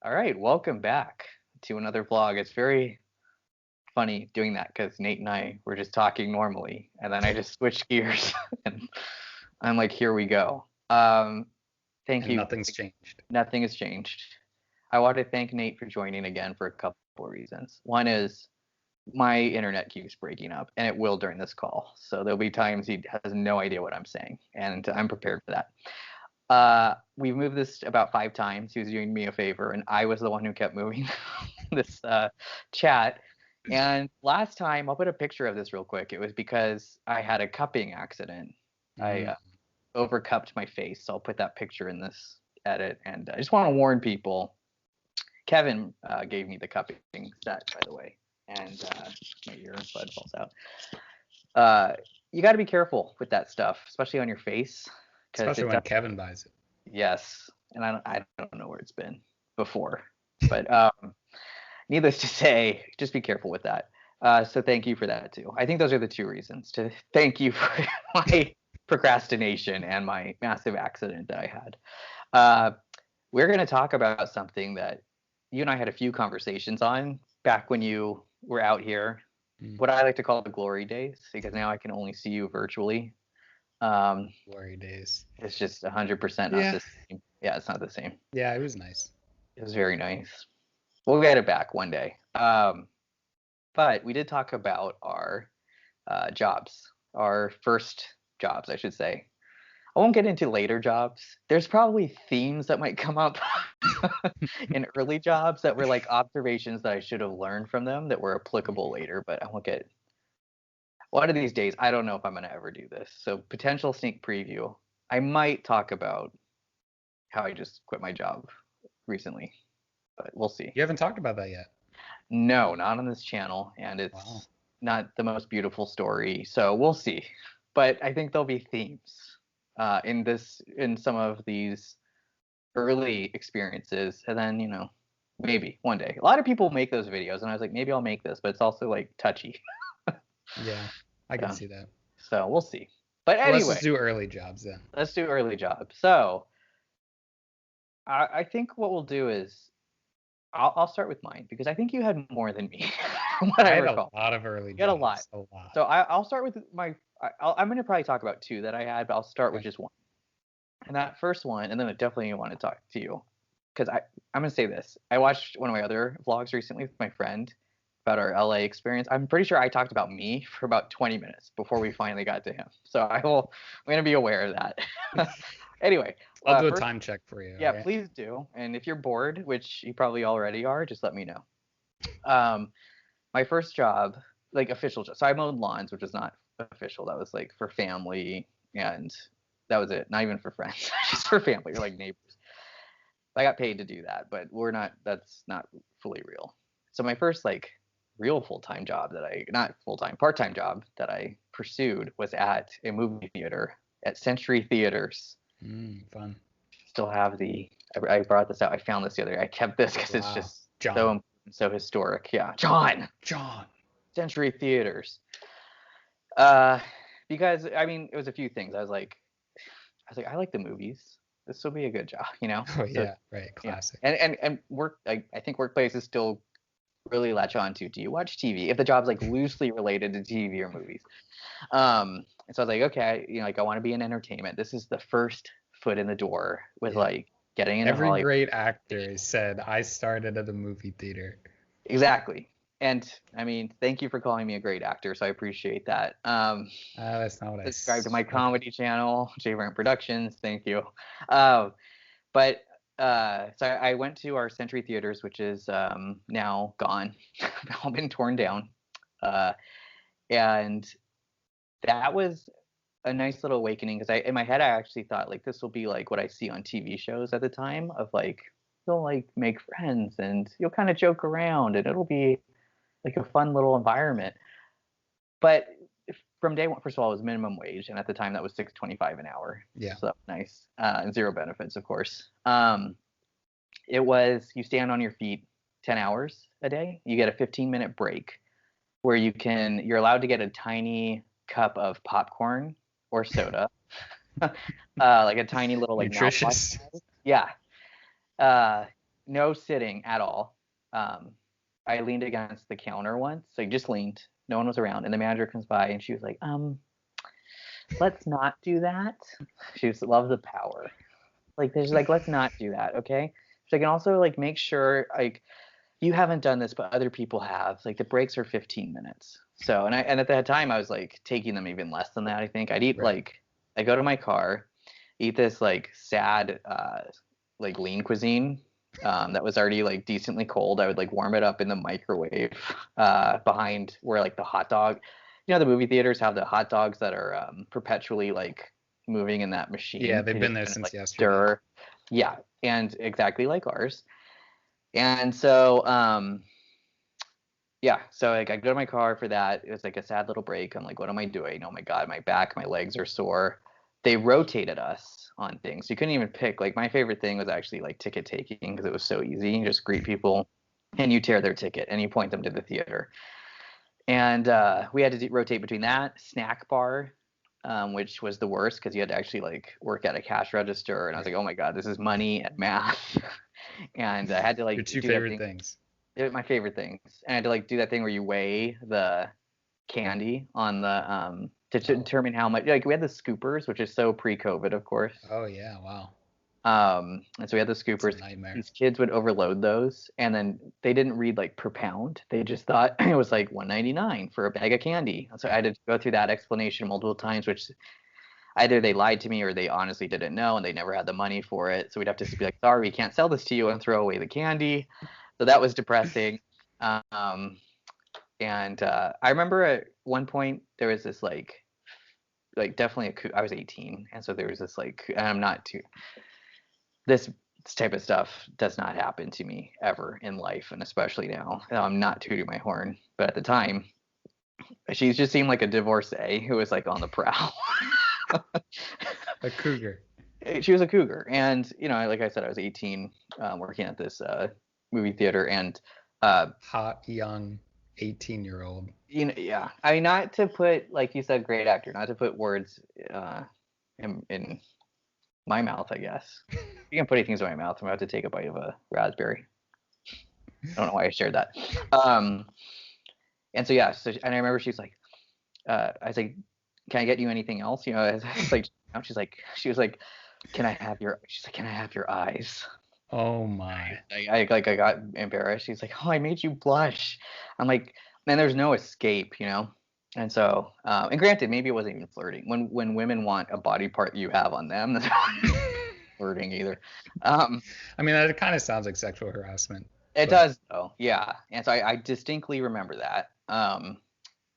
All right, welcome back to another vlog. It's very funny doing that because Nate and I were just talking normally, and then I just switched gears, and I'm like, here we go. Thank And you. nothing's changed. Nothing has changed. I want to thank Nate for joining again for a couple of reasons. One is my internet keeps breaking up, and it will during this call. So there'll be times he has no idea what I'm saying, and I'm prepared for that. We've moved this about 5 times. He was doing me a favor, and I was the one who kept moving this chat. And last time, I'll put a picture of this real quick. It was because I had a cupping accident. I Mm. overcupped my face, so I'll put that picture in this edit. And I just want to warn people. Kevin gave me the cupping set, by the way, and my earbud falls out. You got to be careful with that stuff, especially on your face, because Especially it when does. Kevin buys it. Yes, and I don't know where it's been before, but needless to say, just be careful with that. So thank you for that too. I think those are the two reasons to thank you for my procrastination and my massive accident that I had. Uh, we're going to talk about something that you and I had a few conversations on back when you were out here. Mm. What I like to call the glory days, because now I can only see you virtually. Um, Glory days. it's just 100% not Yeah. the same. Yeah, it's not the same. Yeah, it was nice. It was very nice. We'll get it back one day. But we did talk about our jobs, our first jobs, I should say. I won't get into later jobs. There's probably themes that might come up in early jobs that were like observations that I should have learned from them that were applicable later, but I won't get. One of these days, I don't know if I'm going to ever do this. So, potential sneak preview. I might talk about how I just quit my job recently, but we'll see. You haven't talked about that yet. No, not on this channel, and Wow. it's not the most beautiful story, so we'll see. But I think there'll be themes in some of these early experiences, and then maybe one day. A lot of people make those videos, and I was like, maybe I'll make this, but it's also like touchy. Yeah, I can Yeah. see that. So we'll see. But Well, let's anyway, just do early jobs then. let's do early jobs. So I think what we'll do is I'll start with mine because I think you had more than me, from what I I had a recall. lot of early You had a lot. jobs. A lot. So I'll start with I'm going to probably talk about two that I had, but I'll start with Okay. just one. And that first one, and then I definitely want to talk to you because I'm going to say this. I watched one of my other vlogs recently with my friend about our LA experience. I'm pretty sure I talked about me for about 20 minutes before we finally got to him. So I'm going to be aware of that. Anyway, I'll do a first, time check for you. yeah, All right. please do. And if you're bored, which you probably already are, just let me know. Um, my first job, like official job. So I mowed lawns, which was not official. That was like for family, and that was it. Not even for friends, just for family or like neighbors. I got paid to do that, but we're not. That's not fully real. So my first like real full time job that I not full time part time job that I pursued was at a movie theater at Century Theaters. Fun. Still have I brought this out. I found this the other day. I kept this because it's Wow. just John. so so historic. Yeah, John. John. Century Theaters. Uh, because I mean, it was a few things. I like the movies. This will be a good job, you know. Oh So yeah, right. yeah, Classic. and work. I think workplaces still really latch on to. Do you watch TV? If the job's like loosely related to TV or movies. And so I was like, okay, like I want to be in entertainment. This is the first foot in the door with Yeah. like getting into Every Hollywood. great actor said, I started at a movie theater. Exactly. And I mean, thank you for calling me a great actor, so I appreciate that. That's not what I Subscribe to my said. comedy channel, J Rant Productions. Thank you. Um, but so I went to our Century Theaters, which is now gone, all been torn down, uh, and that was a nice little awakening because in my head I actually thought like this will be like what I see on TV shows at the time of like you'll like make friends and you'll kind of joke around and it'll be like a fun little environment. But from day one, first of all, it was minimum wage, and at the time that was $6.25 an hour. Yeah. So nice, and zero benefits, of course. It was you stand on your feet 10 hours a day. You get a 15-minute break where you're allowed to get a tiny cup of popcorn or soda, like a tiny little like mouthwash. Nutritious. Yeah. Uh, no sitting at all. I leaned against the counter once, like just leaned. No one was around, and the manager comes by, and she was like, let's not do that. She was love the power. Like, there's like, let's not do that, okay? She's like, and also like make sure like you haven't done this, but other people have. Like the breaks are 15 minutes. So, and at that time I was like taking them even less than that. I think I'd eat Right. like I go to my car, eat this like sad like lean cuisine that was already like decently cold. I would like warm it up in the microwave behind where like the hot dog. You know, the movie theaters have the hot dogs that are perpetually like moving in that Yeah, machine. they've They been just there kind of since like yesterday. stir. Yeah, and exactly like ours. And so yeah, so like I go to my car for that. It was like a sad little break. I'm like, what am I doing? Oh my god, my back, my legs are sore. They rotated us on things. You couldn't even pick. Like my favorite thing was actually like ticket taking because it was so easy. You just greet people and you tear their ticket and you point them to the theater. And we had to rotate between that snack bar, which was the worst because you had to actually like work at a cash register. And I was like, Right. oh my god, this is money and math. And I had to Your like two do that favorite thing. things. My favorite things. And I had to like do that thing where you weigh the candy on the to Oh. determine how much. Like we had the scoopers, which is so pre-COVID, of course. Oh yeah, wow. And so we had the It's a scoopers. nightmare. These kids would overload those, and then they didn't read like per pound. They just thought it was like 1.99 for a bag of candy. So I Right. had to go through that explanation multiple times, which either they lied to me or they honestly didn't know and they never had the money for it. So we'd have to be like, sorry, we can't sell this to you and throw away the candy. So that was depressing. Um, and I remember at one point there was this like definitely I was 18, and so there was this like, and I'm not too this type of stuff does not happen to me ever in life, and especially now. I'm not tooting my horn, but at the time, she just seemed like a divorcee who was like on the prowl. A cougar. She was a cougar, and you know, like I said, I was 18, working at this movie theater, and Hot young 18-year-old. you know, yeah. I mean, not to put, like you said, great actor, not to put words in my mouth, I guess. You can put anything in my mouth. I'm about to take a bite of a raspberry. I don't know why I shared that. Um, and so yeah, so and I remember she's like, I was like, can I get you anything else? You know, it's like, she was like, she's like, can I have your eyes? Oh my. I got embarrassed. She's like, oh, I made you blush. I'm like, man, there's no escape, you know. And so, and granted, maybe it wasn't even flirting. When women want a body part you have on them, that's not flirting either. Um, I mean, that kind of sounds like sexual harassment, it but does though, yeah. And so I distinctly remember that.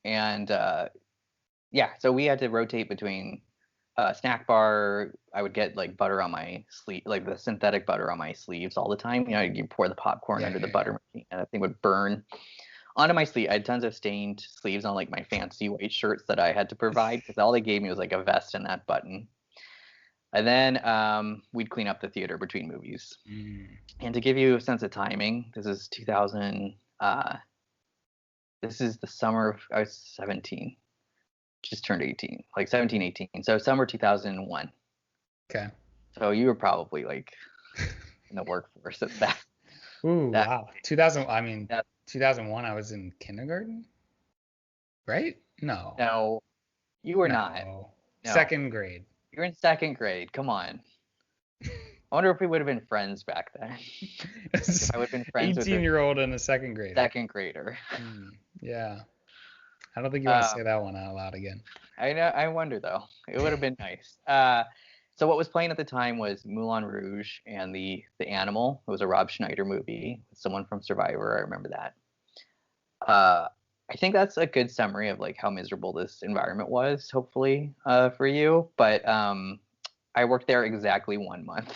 And yeah, so we had to rotate between snack bar. I would get like butter on my sleeve, like the synthetic butter on my sleeves all the time. You know, you pour the popcorn yeah, under the yeah, yeah. butter machine, and that thing would burn onto my sleeve. I had tons of stained sleeves on like my fancy white shirts that I had to provide because all they gave me was like a vest and that button. And then we'd clean up the theater between movies. Mm, And to give you a sense of timing, this is 2000. This is the summer of I was 17, just turned 18, like 17, 18. So summer 2001. okay. So you were probably like in the workforce at Ooh, that wow. 2000, I mean, that 2001, I was in kindergarten, right? No, no, you were not. no. No, Second grade. you're in second grade. Come on. I wonder if we would have been friends back then. If I would have been friends with a 18-year-old and a second grader. second grader. Hmm, yeah. I don't think you want to say Um, that one out loud again. I know. I wonder though. It would have been nice. So what was playing at the time was Moulin Rouge and the Animal. It was a Rob Schneider movie with someone from Survivor. I remember that. Uh, I think that's a good summary of like how miserable this environment was. Hopefully, for you. But I worked there exactly 1 month.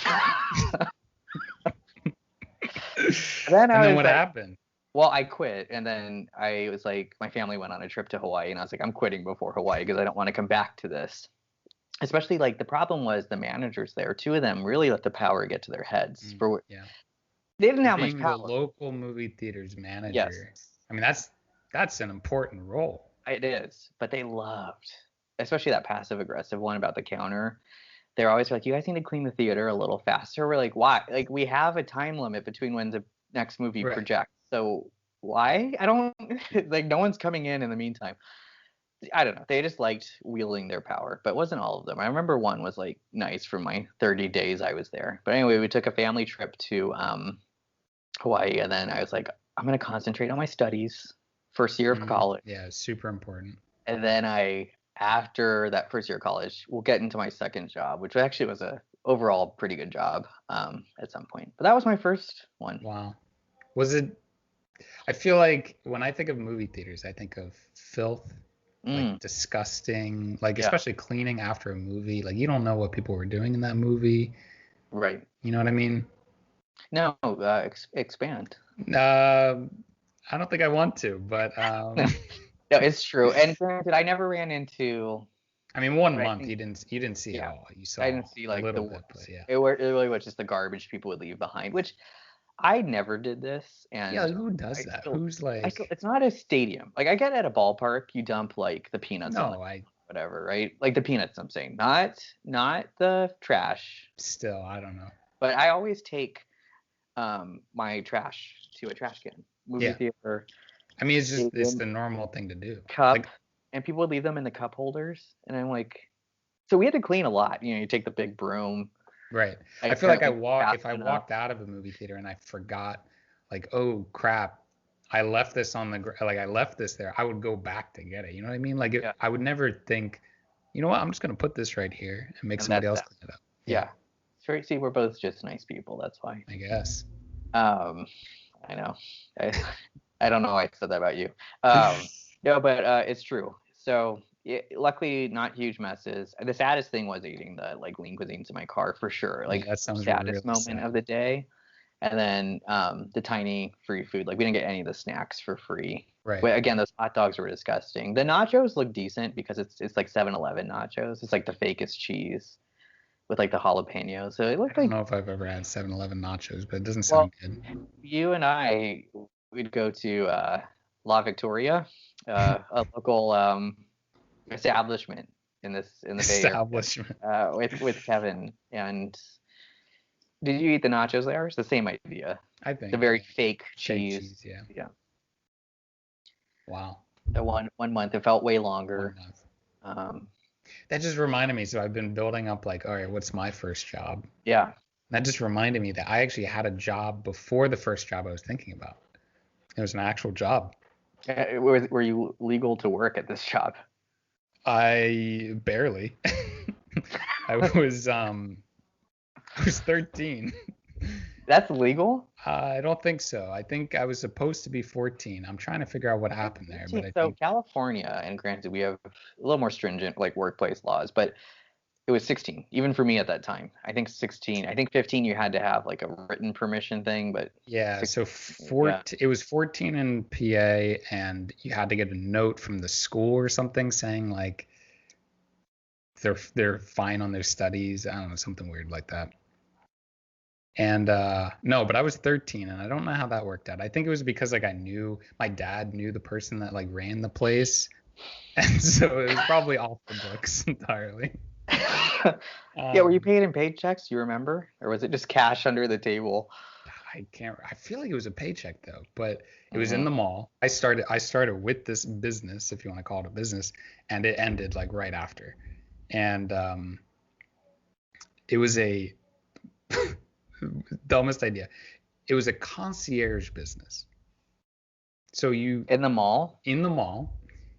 Then And I then was what like, happened? well, I quit, and then I was like, my family went on a trip to Hawaii, and I was like, I'm quitting before Hawaii because I don't want to come back to this. Especially like the problem was the managers there. Two of them really let the power get to their heads. Mm, For yeah. they didn't have much Being the power. local movie theater's Yes, manager. I mean, that's an important role. it is, but they loved, especially that passive aggressive one about the counter. they're always like, you guys need to clean the theater a little faster. We're like, why? Like, we have a time limit between when the next movie Right. projects. So why? I don't like, no one's coming in the meantime. I don't know. They just liked wielding their power, but it wasn't all of them. I remember one was like nice for my 30 days I was there. But anyway, we took a family trip to Hawaii, and then I was like, I'm gonna concentrate on my studies, first year of college. Yeah, super important. And then after that first year of college, we'll get into my second job, which actually was a overall pretty good job at some point. But that was my first one. Wow. Was it? I feel like when I think of movie theaters, I think of filth, like disgusting, like especially cleaning after a movie. Like you don't know what people were doing in that movie. Right. You know what I mean? No, expand. I don't think I want to, but No, it's true. And granted, I never ran into. I mean, 1 month you didn't see it all. You saw I didn't see a like little the bit, but yeah. it really was just the garbage people would leave behind, which I never did this. And Yeah, who does that? Who's like? It's not a stadium. Like I get at a ballpark, you dump like the peanuts on whatever, right? Like the peanuts, I'm saying, not the trash. Still, I don't know. But I always take my trash to a trash can. Movie theater. I mean, it's the normal thing to do. Cup, and people would leave them in the cup holders, and I'm like, so we had to clean a lot. You know, you take the big broom. Right. I feel like if I walked out of a movie theater and I forgot, like, oh crap, I left this I left this there, I would go back to get it. You know what I mean? Like, I would never think, you know what, I'm just gonna put this right here and make somebody else clean it up. Yeah. Straight. See, we're both just nice people. That's why. I guess. I know. I don't know why I said that about you. No, but it's true. So luckily, not huge messes. The saddest thing was eating the like lean cuisines in my car for sure. Like that sounds saddest moment of the day. And then the tiny free food. Like we didn't get any of the snacks for free. Right. But again, those hot dogs were disgusting. The nachos look decent because it's like 7-Eleven nachos. It's like the fakest cheese with like the jalapenos. So it looked I don't know if I've ever had 7-Eleven nachos, but it doesn't sound good. You and I, we'd go to La Victoria, a local establishment in the Bay Area, with Kevin. And did you eat the nachos there? It's the same idea. I think the very fake cheese. Yeah. Wow. The one month, it felt way longer. 1 month. That just reminded me. So I've been building up like, all right, what's my first job? Yeah. That just reminded me that I actually had a job before the first job I was thinking about. It was an actual job. Were you legal to work at this job? I barely. I was 13. That's legal? I don't think so. I think I was supposed to be 14. I'm trying to figure out what happened there. But I think California, and granted, we have a little more stringent like workplace laws, but it was 16, even for me at that time. I think 16. I think 15, you had to have like a written permission thing, but yeah. 16, it was 14 in PA, and you had to get a note from the school or something saying like they're fine on their studies. I don't know, something weird like that. And no, but I was 13, and I don't know how that worked out. I think it was because like my dad knew the person that like ran the place, and so it was probably off the books entirely. Yeah, were you paid in paychecks? Do you remember, or was it just cash under the table? I feel like it was a paycheck though, but it was in the mall. I started with this business, if you want to call it a business, and it ended like right after. And it was a dumbest idea. It was a concierge business. So in the mall,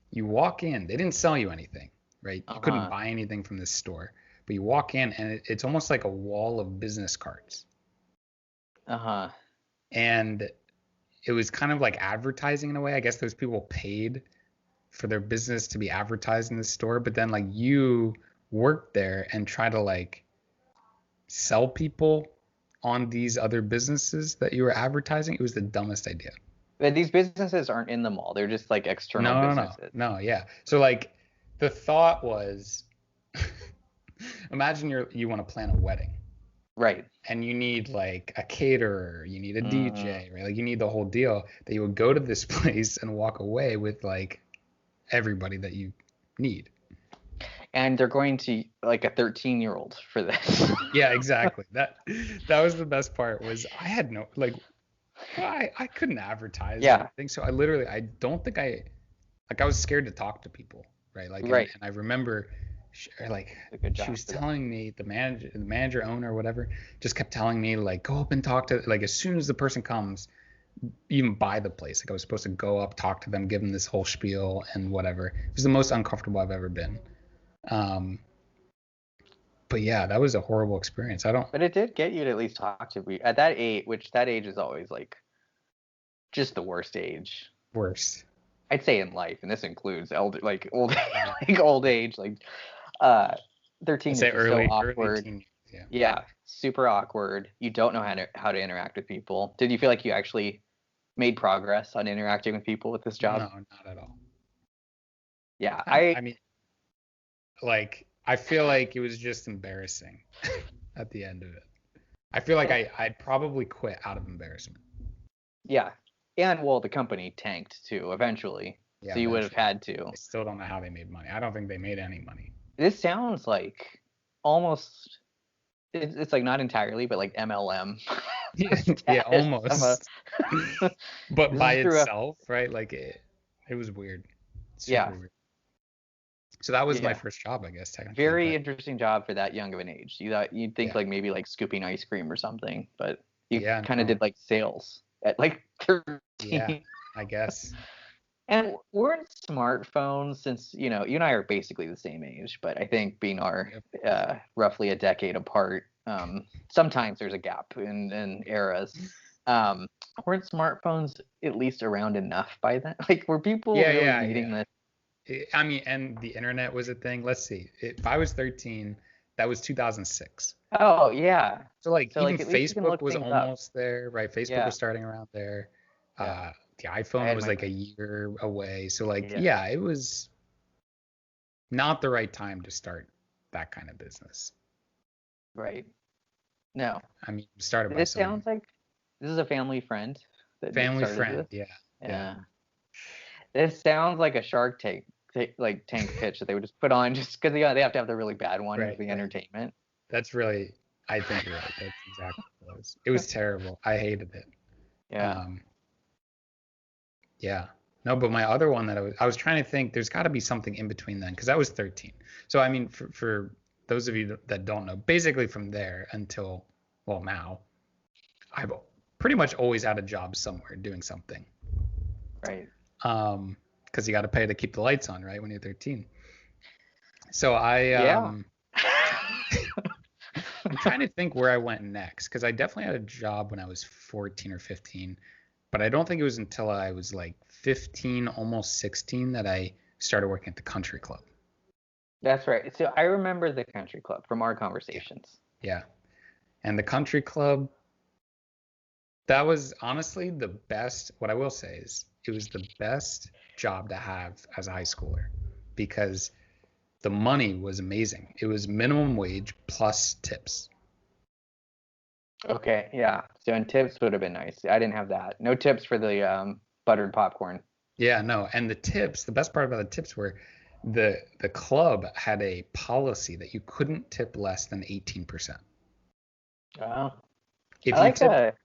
you walk in. They didn't sell you anything, right? You couldn't buy anything from this store, but you walk in, and it's almost like a wall of business cards. And it was kind of like advertising in a way. I guess those people paid for their business to be advertised in the store, but then like you work there and try to like sell people on these other businesses that you were advertising. It was the dumbest idea. But these businesses aren't in the mall. They're just like external businesses. No, yeah. So like the thought was, imagine you want to plan a wedding. Right. And you need like a caterer, you need a DJ, right? Like you need the whole deal, that you would go to this place and walk away with like everybody that you need. and they're going to like a 13-year-old for this. Yeah, exactly. That was the best part was I had no like I couldn't advertise or Yeah, anything. So I don't think I was scared to talk to people, right? Like right. and I remember like A good she job was for them. telling me the manager owner or whatever just kept telling me like go up and talk to like as soon as the person comes even by the place like I was supposed to go up talk to them give them this whole spiel and whatever. It was the most uncomfortable I've ever been. Um, but yeah, that was a horrible experience. I don't But it did get you to at least talk to me at that age, which that age is always like just the worst age. worse. I'd say in life, and this includes old Yeah. like old age. Like uh I 13 is say just so early awkward. teen years. Yeah. Yeah, super awkward. You don't know how to interact with people. Did you feel like you actually made progress on interacting with people with this job? No, not at all. Yeah, I mean, like, I feel like it was just embarrassing at the end of it. I feel like I'd probably quit out of embarrassment. yeah. And well, the company tanked too eventually. Yeah, So you would have eventually. had to. I still don't know how they made money. I don't think they made any money. This sounds like almost it's like not entirely, but like MLM Yeah, yeah, status of a almost. But this by is through a itself, right? Like it was weird. yeah, Super weird. So that was my yeah. first job, I guess, technically. Very But interesting job for that young of an age. You'd think yeah, like maybe like scooping ice cream or something, but you yeah, kind of no, did like sales at like yeah, 13. I guess. And weren't smartphones, since you and I are basically the same age, but I think being our Yep. roughly a decade apart, sometimes there's a gap in eras. Um, weren't smartphones at least around enough by then? Like, were people Yeah, really yeah, needing yeah. this? I mean, and the internet was a thing. Let's see. If I was 13, that was 2006. Oh, yeah. So like So even like at least you can Facebook look was things up. almost there, right? Facebook Yeah, was starting around there. yeah. The I iPhone had was my like a year away. So like, yeah, yeah, it was not the right time to start that kind of business. right. No, I mean, started by this some sounds like this is a family friend that family started friend. this. Yeah, yeah, Yeah. This sounds like a Shark Tank like tank pitch that they would just put on just because they have to have the really bad one as right, the right. entertainment. That's really, I think you're right. That's exactly what it was. It was terrible. I hated it. Yeah. Um, Yeah. No, but my other one that I was trying to think, there's got to be something in between then, because I was 13. So I mean, for those of you that don't know, basically from there until well now, I've pretty much always had a job somewhere doing something. Right. Because you got to pay to keep the lights on, right, when you're 13. So Yeah. I'm trying to think where I went next, because I definitely had a job when I was 14 or 15, but I don't think it was until I was like 15, almost 16 that I started working at the country club. That's right. So I remember the country club from our Yeah. conversations. Yeah. And the country club, that was honestly the best. What I will say is it was the best job to have as a high schooler because the money was amazing. It was minimum wage plus tips. Okay. Yeah. So and tips would have been nice. I didn't have that. No tips for the buttered popcorn. Yeah, no. And the tips, the best part about the tips were the club had a policy that you couldn't tip less than 18%. Oh. I If you like tipped, that.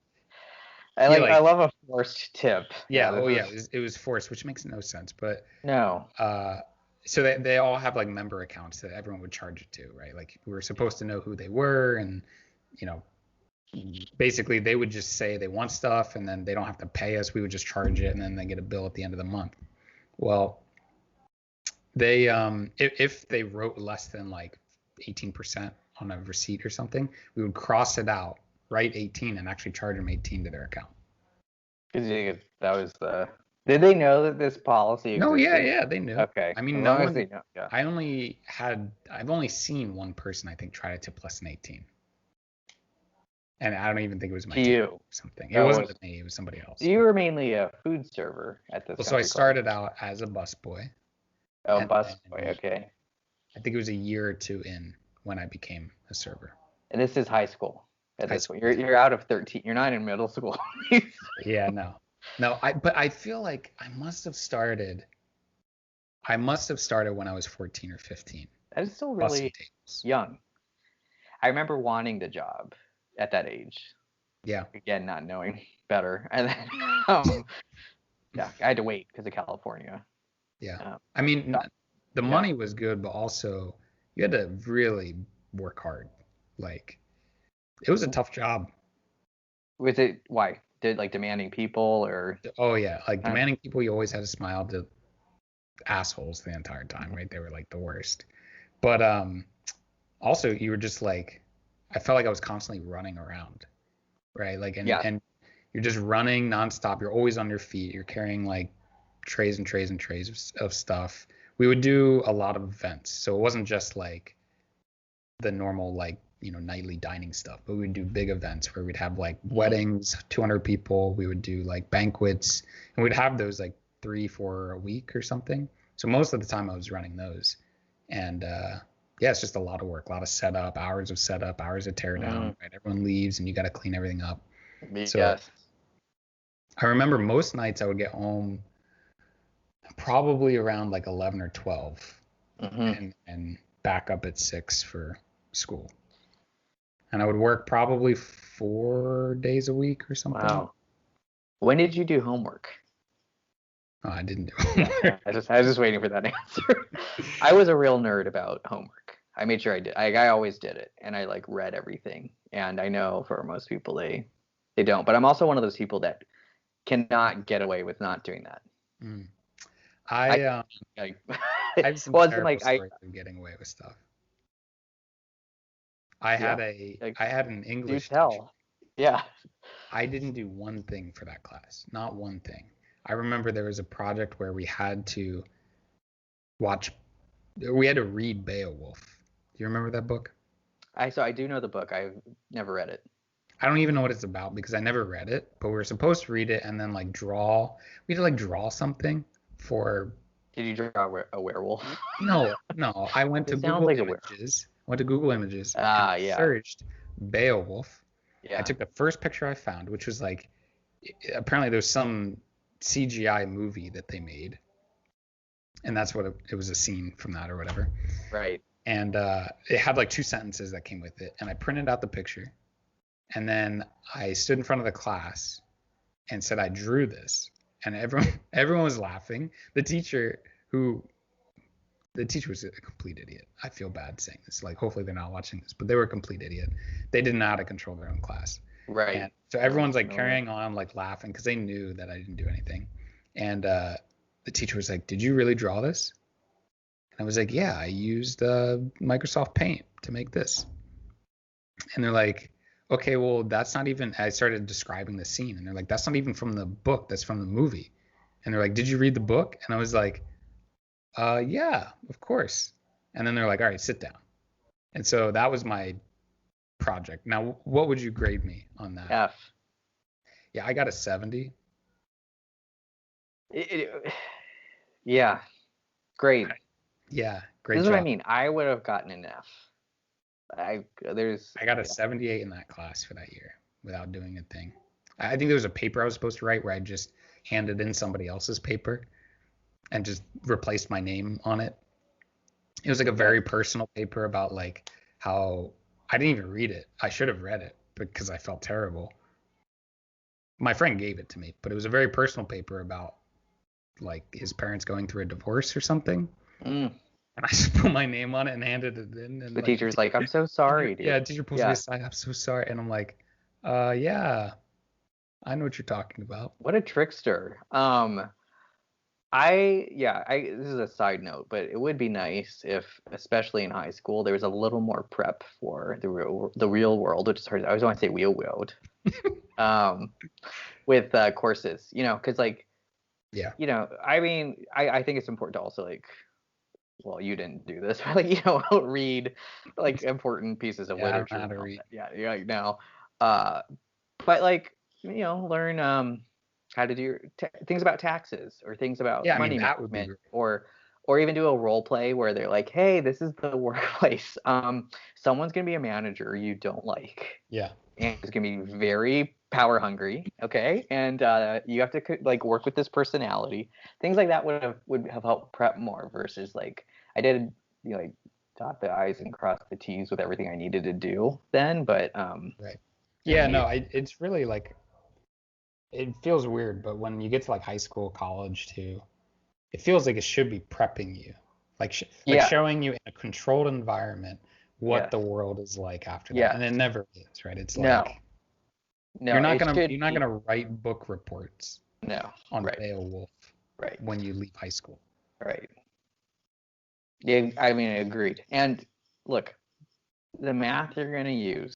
I yeah, like. I like, love a forced tip. Yeah. yeah, This oh yeah, is it was forced, which makes no sense. But no. uh, so they all have like member accounts that everyone would charge it to, right? Like we were supposed to know who they were, and you know, basically they would just say they want stuff, and then they don't have to pay us. We would just charge it, and then they get a bill at the end of the month. Well, they if they wrote less than like 18% on a receipt or something, we would cross it out, write 18, and actually charge them 18 to their account. Because that was the. Did they know that this policy No, yeah, existed? yeah, they knew. Okay. I As mean, no long as they one. know. Yeah. I've only seen one person I think try to tip less than 18, and I don't even think it was my To team you. or something. It Oh, wasn't was me. It was somebody else. you But were mainly a food server at this well, so I country club? started out as a busboy, Oh, and busboy. then Okay. I think it was a year or two in when I became a server. And this is high school at High this point. school, You're out of 13. You're not in middle school. yeah, no, no. But I feel like I must have started when I was 14 or 15. That is still bussing really tables. young. I remember wanting the job at that age. Yeah. Again, not knowing better, and then yeah, I had to wait because of California. Yeah. Um, I mean, the yeah, money was good, but also you had to really work hard. Like it was a tough job. was it why? Did like demanding people or Oh yeah, like kind demanding people, you always had to smile to assholes the entire time, right? They were like the worst. But also you were just like I felt like I was constantly running around, right? Like yeah, and you're just running nonstop. You're always on your feet. You're carrying like trays and trays and trays of stuff. We would do a lot of events, so it wasn't just like the normal like nightly dining stuff, but we would do big events where we'd have like weddings, 200 people. We would do like banquets, and we'd have those like 3 4 a week or something. So most of the time I was running those, and yeah, it's just a lot of work, a lot of setup, hours of tear down. Right, everyone leaves, and you got to clean everything up. So yes. I remember most nights I would get home probably around like 11 or 12 Hmm. and back up at 6 for school. And I would work probably 4 days a week or something. Wow. When did you do homework? Oh, I didn't do Yeah, homework. I was just waiting for that answer. I was a real nerd about homework. I made sure I did. I always did it, and I like read everything. And I know for most people they don't. But I'm also one of those people that cannot get away with not doing that. Mm. I, I I I have some well, it's terrible like stories of getting away with stuff. I yeah, had a like I had an do English teacher. tell. Yeah. I didn't do one thing for that class, not one thing. I remember there was a project where watch we had to read Beowulf. Do you remember that book? I do know the book. I've never read it. I don't even know what it's about because I never read it, but we were supposed to read it and then like draw. We had to like draw something for. Did you draw a werewolf? No. I went to It sounds Google like a werewolf. Images, went to Google Images and Ah, I yeah, searched Beowulf. I yeah. took the first picture I found, which was like apparently there's some CGI movie that they made, and that's what it was, a scene from that or whatever. Right. And it had like 2 sentences that came with it, and I printed out the picture, and then I stood in front of the class and said I drew this, and everyone was laughing. Who the teacher was a complete idiot. I feel bad saying this. Like, hopefully they're not watching this, but they were a complete idiot. They didn't know how to control their own class. Right. And so No, everyone's like no way. carrying on, like laughing because they knew that I didn't do anything. And the teacher was like, "Did you really draw this?" And I was like, "Yeah, I used Microsoft Paint to make this." And they're like, "Okay, well, that's not even." I started describing the scene, and they're like, "That's not even from the book. That's from the movie." And they're like, "Did you read the book?" And I was like, yeah, of course." And then they're like, "All right, sit down." And so that was my project. Now, what would you grade me on that? F. Yeah, I got a 70. Yeah. Great. Yeah, This great is what I job. mean. I would have gotten an F. There's I got a yeah. 78 in that class for that year without doing a thing. I think there was a paper I was supposed to write where I just handed in somebody else's paper and just replaced my name on it. It was like a Yes. very personal paper about like how I didn't even read it. I should have read it because I felt terrible. My friend gave it to me, but it was a very personal paper about like his parents going through a divorce or something. Mm. And I just put my name on it and handed it in. And The like teacher's like, I'm so sorry, dude. teacher pulls me Yeah. aside. "I'm so sorry." And I'm like, yeah, I know what you're talking about. What a trickster. This is a side note, but it would be nice if, especially in high school, there was a little more prep for the real world, which is hard. I always want to say real world. Um, with courses, because like, Yeah, I mean, I think it's important to also like, well, you didn't do this, but like, read like important pieces of yeah, I don't know literature how and to all read. that. Yeah, yeah, no. Uh, but like, learn how to do things about taxes or things about Yeah, I mean money that would be management great. or even do a role play where they're like, hey, this is the workplace. Someone's gonna be a manager you don't like, Yeah, and it's gonna be very power hungry, okay? And you have to like work with this personality. Things like that would have helped prep more versus like I did like dot the I's and cross the T's with everything I needed to do then, but Right. I Yeah, mean, no, it's really like it feels weird, but when you get to like high school, college too, it feels like it should be prepping you, like yeah, showing you in a controlled environment what yes, the world is like after that, and yes, it never is, right? It's no, like no, it should you're not be gonna write book reports no, on right, Beowulf right, when you leave high school. right. Yeah, I mean, agreed. And look, the math you're going to use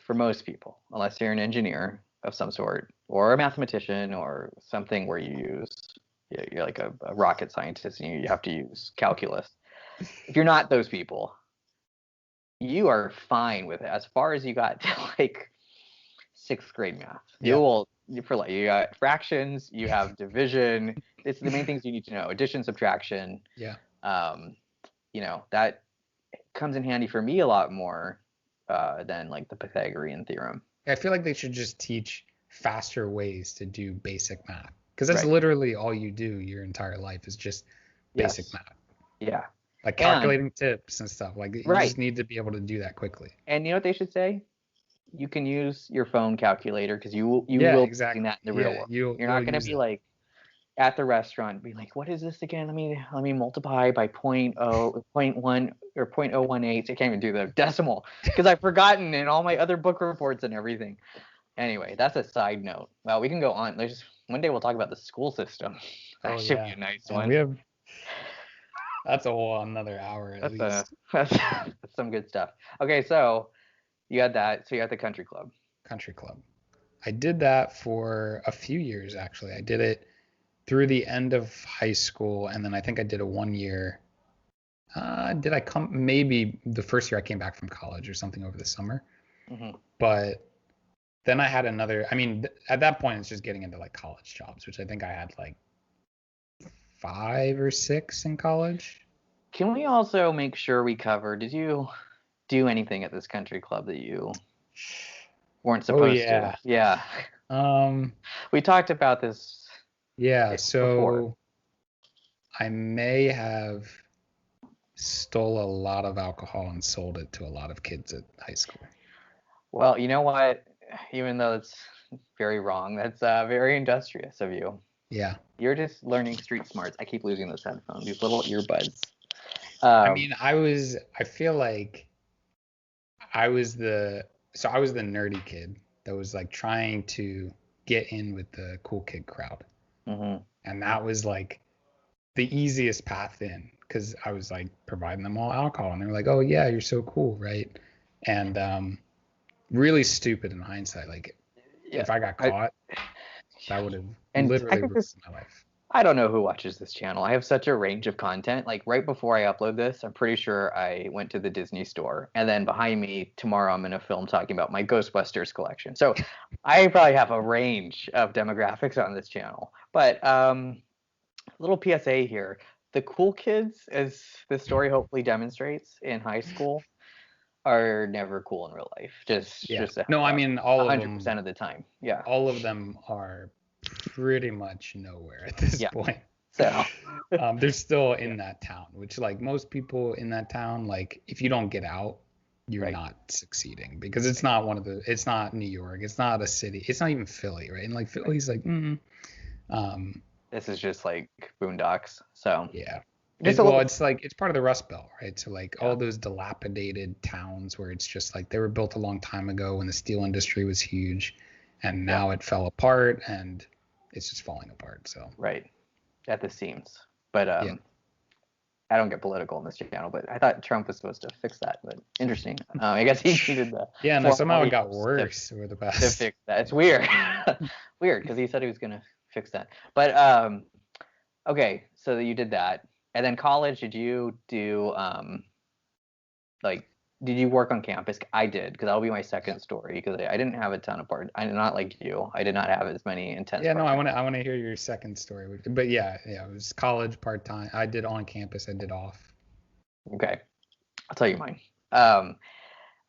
for most people, unless you're an engineer of some sort or a mathematician or something where you use, you're like a rocket scientist and you have to use calculus. If you're not those people, you are fine with it as far as you got to like sixth grade math. You Yeah, will, for like, you got fractions, you have division. It's the main things you need to know: addition, subtraction. yeah. Um, that comes in handy for me a lot more than like the Pythagorean theorem. I feel like they should just teach faster ways to do basic math because that's Right. literally all you do your entire life is just basic Yes. math, Yeah. like And calculating tips and stuff. Like you right. just need to be able to do that quickly. And you know what they should say? You can use your phone calculator because you Yeah, will be using exactly. that in the real Yeah, world. You're you'll not going to use be it. like at the restaurant being like, what is this again? Let me multiply by point one or 0.018. I can't even do the decimal because I've forgotten in all my other book reports and everything. Anyway, that's a side note. Well, we can go on. There's one day we'll talk about the school system. That Oh should be yeah, a nice and we one. have that's a whole another hour at That's a least. that's some good stuff. Okay, so you had that. So you had the country club. Country club. I did that for a few years actually. I did it through the end of high school, and then I think I did a 1 year. Did I come maybe the first year I came back from college or something over the summer? Hmm. But then I had another. I mean, at that point, it's just getting into like college jobs, which I think I had like 5 or 6 in college. Can we also make sure we cover? Did you do anything at this country club that you weren't Oh supposed to? yeah. Yeah, Um, we talked about this yeah. before. So I may have stole a lot of alcohol and sold it to a lot of kids at high school. Well, you know what? Even though it's very wrong, that's very industrious of you. Yeah. You're just learning street smarts. I keep losing this headphone, these little earbuds. I Um, mean, I feel like I was the nerdy kid that was like trying to get in with the cool kid crowd. mhm. And that was like the easiest path in because I was like providing them all alcohol and they were like, "Oh yeah, you're so cool, right?" And really stupid in hindsight. Like Yeah. if I got I, caught, that would have and I literally could ruined just my life. I don't know who watches this channel. I have such a range of content. Like right before I upload this, I'm pretty sure I went to the Disney store. And then behind me, tomorrow I'm in a film talking about my Ghostbusters collection. So I probably have a range of demographics on this channel. But little PSA here. The cool kids, as the story hopefully demonstrates in high school, are never cool in real life. Yeah. Just a No, heads I up. mean 100% of the time. Yeah. all of them are pretty much nowhere at this Yeah. point. So They're still yeah. in that town, which like most people in that town, like if you don't get out, you're Right. not succeeding because it's not it's not New York, it's not a city, it's not even Philly, right? And like Right. Philly's like, um, This is just like boondocks. So yeah. just a little, It's like it's part of the Rust Belt, right? So like yeah, all those dilapidated towns where it's just like they were built a long time ago when the steel industry was huge, and yeah, now it fell apart and it's just falling apart. So right at the seams. But yeah, I don't get political in this channel, but I thought Trump was supposed to fix that. But interesting. I guess he did the yeah. No, foreign somehow it got warriors worse over the to past. fix that. It's weird, weird because he said he was gonna fix that. But okay, so you did that, and then college. Did you do like did you work on campus? I did because that'll be my second story because I didn't have a ton of part. I did not like you. I did not have as many intense Yeah, no, part-time. I want to hear your second story. But yeah, it was college part time. I did on campus. I did off. Okay, I'll tell you mine. Um,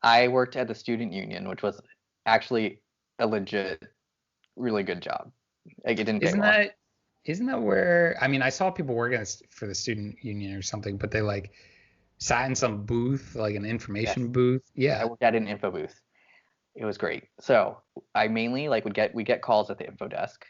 I worked at the student union, which was actually a legit, really good job. Like it didn't pay Isn't well. that isn't that where I mean I saw people working for the student union or something, but they like Sat in some booth, like an Yes, information booth. I Yeah. worked at an info booth. It was great. So I mainly like we get calls at the info desk,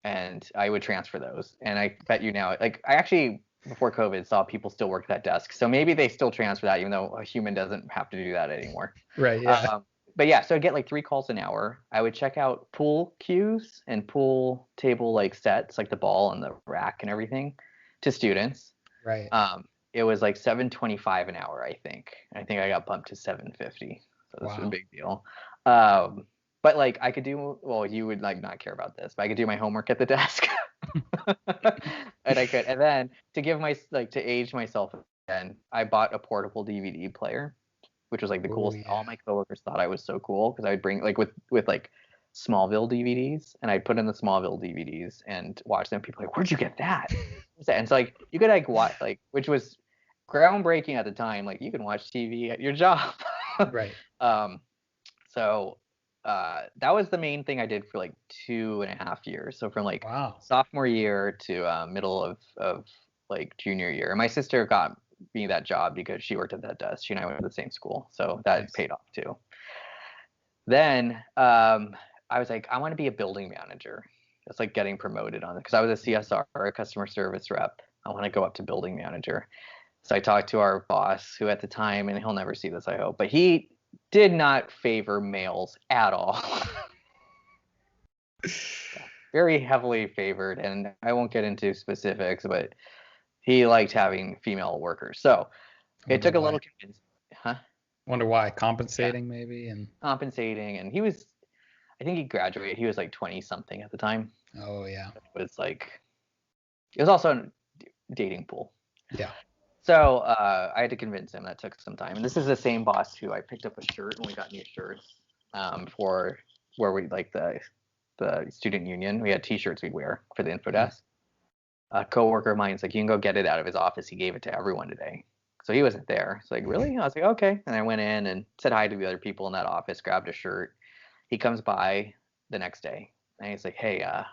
and I would transfer those. And I bet you now, like I actually before COVID saw people still work that desk, so maybe they still transfer that, even though a human doesn't have to do that anymore. Right. Yeah. But yeah, so I'd get like 3 calls an hour. I would check out pool cues and pool table like sets, like the ball and the rack and everything, to students. Right. Um, it was like 7.25 an hour, I think. I think I got bumped to 7.50, so this was a Wow. big deal. Um, but like I could do, well, you would like not care about this, but I could do my homework at the desk, and I could, and then to give my like to age myself again, I bought a portable DVD player, which was like the Oh coolest. All yeah. my coworkers thought I was so cool because I'd bring like with like Smallville DVDs, and I'd put in the Smallville DVDs and watch them. People are like, where'd you get that? What's that? And it's like you could like watch like, which was groundbreaking at the time. Like you can watch TV at your job. Right. um, so that was the main thing I did for like 2.5 years. So from like Wow. sophomore year to middle of like junior year. And my sister got me that job because she worked at that desk. She and I went to the same school, so that Nice. paid off too. Then I was like, I want to be a building manager. It's like getting promoted on it because I was a CSR, a customer service rep. I want to go up to building manager. So I talked to our boss, who at the time, and he'll never see this, I hope, but he did not favor males at all. Very heavily favored, and I won't get into specifics, but he liked having female workers. So I it wonder took a little why. convincing, huh? Wonder why. Yeah, Compensating maybe and compensating, and he was, I think he graduated. He was like 20 something at the time. oh yeah. It was like it was also a dating pool. Yeah. So I had to convince him. That took some time. And this is the same boss who I picked up a shirt when we got new shirts for where we like the student union. We had T-shirts we'd wear for the info Mm. desk. A coworker of mine's like, you can go get it out of his office. He gave it to everyone today. So he wasn't there. So like, really? I was like, okay. And I went in and said hi to the other people in that office, grabbed a shirt. He comes by the next day and he's like, hey, can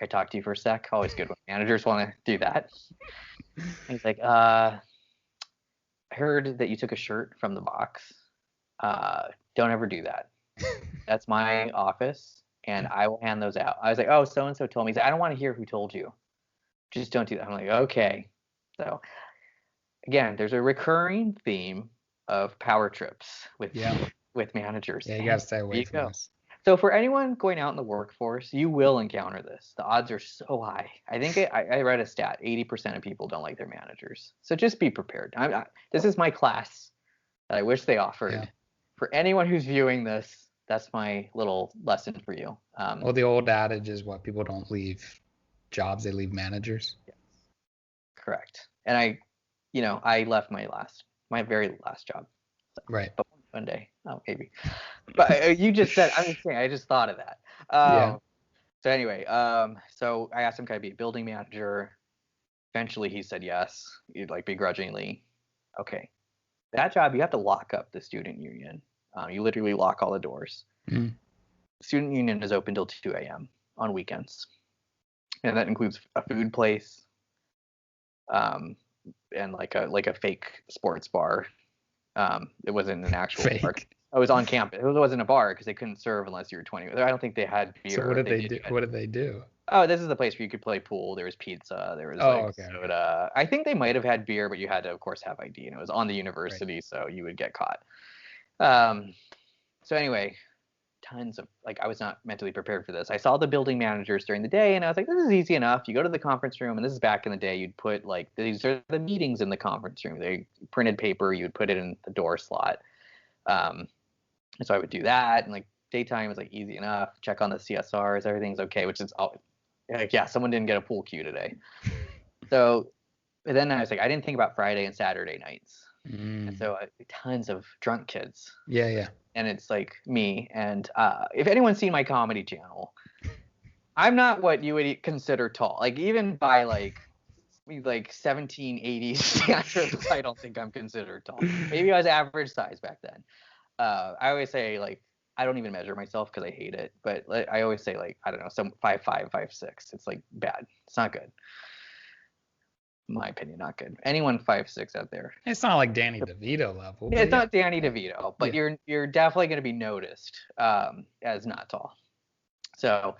I talk to you for a sec? Always good when managers want to do that. And he's like, I heard that you took a shirt from the box. Don't ever do that. That's my office, and I will hand those out. I was like, oh, so and so told me. He's like, I don't want to hear who told you. Just don't do that. I'm like, okay. So again, there's a recurring theme of power trips Yeah. with managers. Yeah, you And gotta stay there away you from go. this. So for anyone going out in the workforce, you will encounter this. The odds are so high. I think I read a stat: 80% of people don't like their managers. So just be prepared. This is my class that I wish they Yeah. offered. For anyone who's viewing this, that's my little lesson for you. Well, the old adage is what people don't leave jobs, they leave managers. Yeah, correct. And I left my very last job. So, Right. but one day, oh, maybe. But you just said, I'm just saying, I just thought of that. Yeah. So anyway, so I asked him, can I be a building manager? Eventually, he said yes. He'd like begrudgingly. Okay, that job, you have to lock up the student union. You literally lock all the doors. Mm. Student union is open till 2 a.m. on weekends, and that includes a food place, and like a fake sports bar. It wasn't an actual bar. Fake. I was on campus. It wasn't a bar because they couldn't serve unless you were 20. I don't think they had So beer. what If did they they did, do? you had. What did they do? Oh, this is the place where you could play pool. There was pizza. There was Oh, like okay, okay. soda. I think they might have had beer, but you had to, of course, have ID, and it was on the Right. university, so you would get caught. Um, so anyway, tons of like I was not mentally prepared for this. I saw the building managers during the day, and I was like, this is easy enough. You go to the conference room, and this is back in the day. You'd put like these are the meetings in the conference room. They printed paper. You'd put it in the door slot. Um, and so I would do that, and like daytime was like easy enough. Check on the CSRs, everything's okay, which is all like yeah, someone didn't get a pool cue today. So but then I was like, I didn't think about Friday and Saturday nights, and Mm. so tons of drunk kids, Yeah, yeah. and it's like me. And if anyone's seen my comedy channel, I'm not what you would consider tall. Like even by like 1780s standards, I don't think I'm considered tall. Maybe I was average size back then. I always say like I don't even measure myself because I hate it. But like, I always say like I don't know, some 5'5", 5'6". It's like bad. It's not good. my opinion, not good. Anyone 5'6" out there. It's not like Danny DeVito level, Yeah, but it's yeah. not Danny DeVito, but Yeah. you're definitely going to be noticed as not tall. So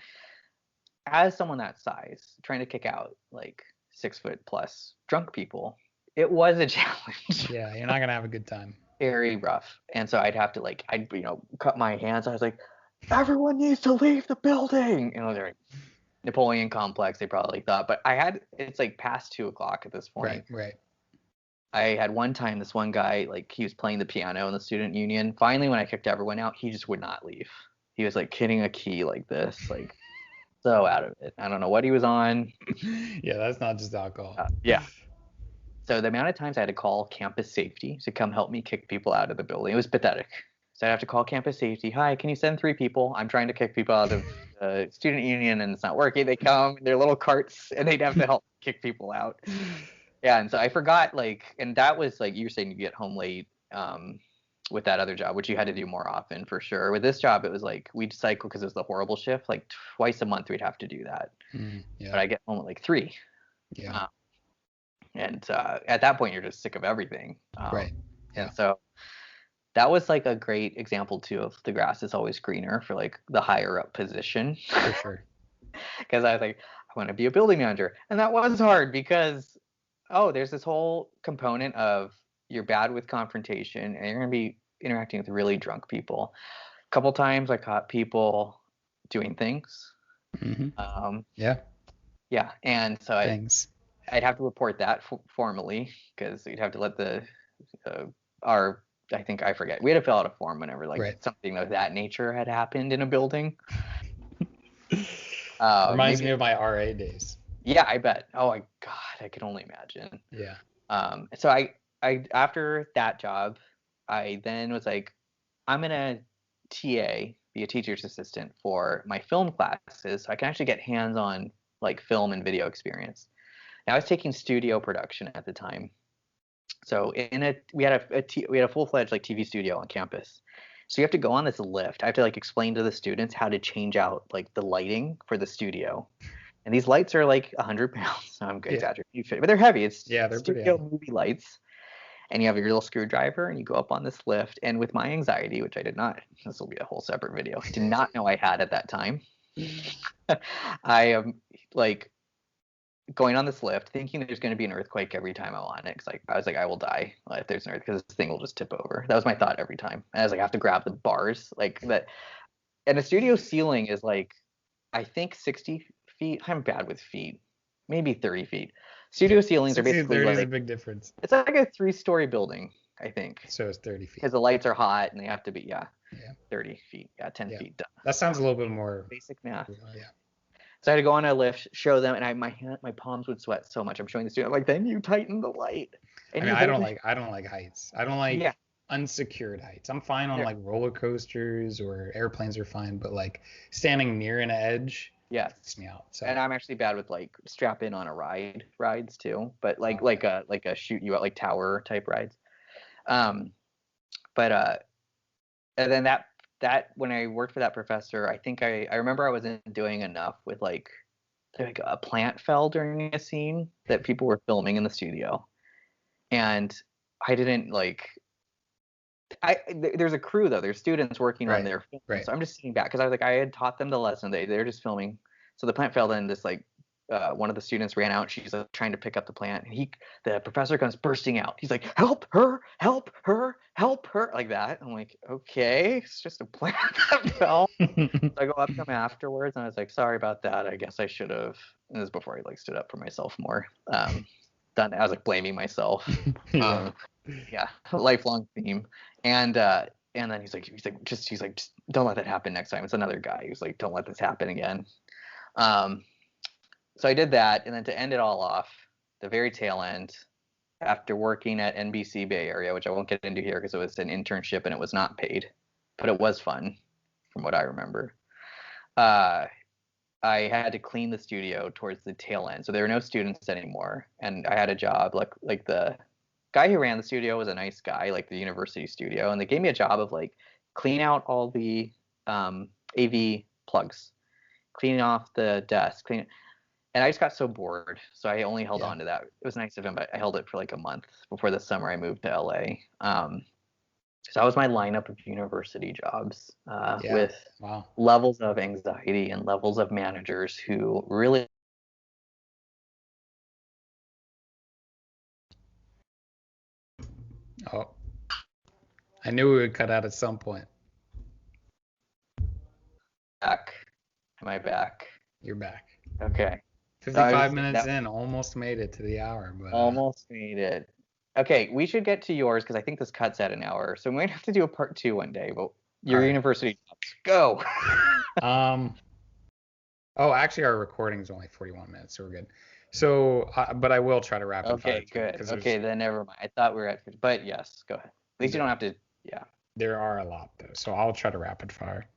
as someone that size, trying to kick out like 6 foot plus drunk people, it was a challenge. Yeah, you're not gonna have a good time. Very rough. And so I'd have to like I'd cut my hands. I was like, everyone needs to leave the building. They're like, Napoleon complex, they probably thought. But it's like past 2 o'clock at this point. Right. I had one time this one guy, like he was playing the piano in the student union. Finally, when I kicked everyone out, he just would not leave. He was like hitting a key like this, like so out of it. I don't know what he was on. Yeah, that's not just alcohol. Yeah. So the amount of times I had to call campus safety to come help me kick people out of the building, it was pathetic. So I'd have to call campus safety. Hi, can you send 3 people? I'm trying to kick people out of the student union and it's not working. They come in their little carts and they'd have to help kick people out. Yeah, and so I forgot, like, and that was like you were saying you get home late with that other job, which you had to do more often for sure. With this job, it was like we'd cycle because it was the horrible shift. Like twice a month we'd have to do that. Yeah. But I get home at like 3. Yeah. And at that point, you're just sick of everything. Right. Yeah. And so that was like a great example too of the grass is always greener for like the higher up position. For sure. Because I was like, I want to be a building manager, and that was hard because there's this whole component of you're bad with confrontation and you're going to be interacting with really drunk people. A couple times I caught people doing things. Yeah. Yeah. And so I'd have to report that formally because you'd have to let I forget. We had to fill out a form whenever something of that nature had happened in a building. Reminds me of my RA days. Yeah, I bet. Oh my God, I can only imagine. Yeah. So I after that job, I then was like, I'm gonna TA, be a teacher's assistant for my film classes, so I can actually get hands-on like film and video experience. Now I was taking studio production at the time, so we had a full-fledged like TV studio on campus. So you have to go on this lift. I have to like explain to the students how to change out like the lighting for the studio. And these lights are like 100 pounds. So I'm good exaggerating, but they're heavy. They're studio movie lights. And you have your little screwdriver and you go up on this lift. And with my anxiety, which I did not, this will be a whole separate video, I did not know I had at that time. I am like going on this lift thinking there's going to be an earthquake every time I'm on it. Cause I was like, I will die if there's an earthquake because this thing will just tip over. That was my thought every time. And I was like, I have to grab the bars like that. And the studio ceiling is like, I think 60 feet. I'm bad with feet. Maybe 30 feet. Studio ceilings are basically 30 is a big difference. It's like a 3-story building, I think. So it's 30 feet. Because the lights are hot and they have to be 30 feet. 10 feet done. That sounds a little bit more basic math. Yeah. So I had to go on a lift, show them, and my palms would sweat so much. I'm showing the student, I'm like, then you tighten the light. And I don't like heights. I don't like unsecured heights. I'm fine on like roller coasters or airplanes are fine, but like standing near an edge freaks me out. So. And I'm actually bad with like strap in on a rides too, but like a shoot you out like tower type rides. And then that when I worked for that professor, I think I remember I wasn't doing enough with like a plant fell during a scene that people were filming in the studio, and I didn't like. There's a crew though. There's students working on their film, so I'm just sitting back because I was like I had taught them the lesson. They're just filming. So the plant fell in. This like one of the students ran out. She's like trying to pick up the plant, and the professor comes bursting out. He's like, help her, help her, help her, like that. I'm like, okay, it's just a plant that fell. So I go up to him afterwards, and I was like, sorry about that. I guess I should have. And this is before I like stood up for myself more. Done. I was like blaming myself. Lifelong theme. And then he's like, just don't let that happen next time. It's another guy. He was like, don't let this happen again. So I did that, and then to end it all off, the very tail end, after working at NBC Bay Area, which I won't get into here because it was an internship and it was not paid, but it was fun, from what I remember. I had to clean the studio towards the tail end, so there were no students anymore, and I had a job like the guy who ran the studio was a nice guy, like the university studio, and they gave me a job of like clean out all the AV plugs, clean off the desk, And I just got so bored, so I only held Yeah. on to that. It was nice of him, but I held it for like a month before the summer I moved to LA. So that was my lineup of university jobs Yeah. with Wow. levels of anxiety and levels of managers who really. Oh, I knew we would cut out at some point. Back. Am I back? You're back. Okay. So I 55 was minutes that in, almost made it to the hour, but almost made it. Okay, we should get to yours because I think this cuts at an hour. So we might have to do a part 2 one day. But all your right. university jobs, go. Um, oh, actually, our recording is only 41 minutes, so we're good. So, but I will try to rapid fire Okay, through good. because Okay, then never mind. I thought we were at 50, but yes, go ahead. At least you don't have to. Yeah. there are a lot though, so I'll try to rapid fire.